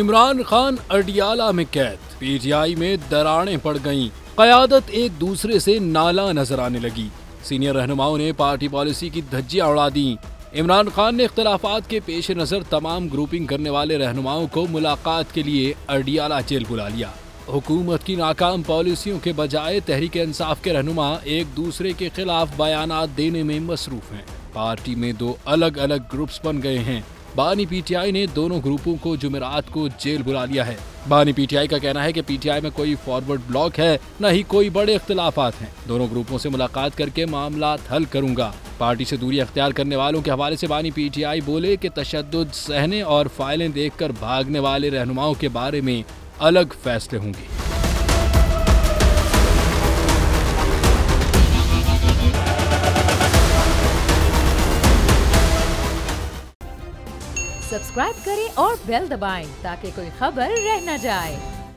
इमरान खान अडियाला में कैद, पीटीआई में दरारें पड़ गईं, क़यादत एक दूसरे से नाला नजर आने लगी। सीनियर रहनुमाओं ने पार्टी पॉलिसी की धज्जियां उड़ा दी। इमरान खान ने इख्तलाफात के पेश नज़र तमाम ग्रुपिंग करने वाले रहनुमाओं को मुलाकात के लिए अडियाला जेल बुला लिया। हुकूमत की नाकाम पॉलिसियों के बजाय तहरीक इंसाफ के रहनुमा एक दूसरे के खिलाफ बयानात देने में मसरूफ हैं। पार्टी में दो अलग अलग ग्रुप्स बन गए हैं। बानी पीटीआई ने दोनों ग्रुपों को जुमेरात को जेल बुला लिया है। बानी पीटीआई का कहना है कि पीटीआई में कोई फॉरवर्ड ब्लॉक है, न ही कोई बड़े इख्तलाफात हैं। दोनों ग्रुपों से मुलाकात करके मामला हल करूंगा। पार्टी से दूरी अख्तियार करने वालों के हवाले से बानी पीटीआई बोले कि तशद्दुद सहने और फाइलें देखकर भागने वाले रहनुमाओं के बारे में अलग फैसले होंगे। सब्सक्राइब करें और बेल दबाएं ताकि कोई खबर रह न जाए।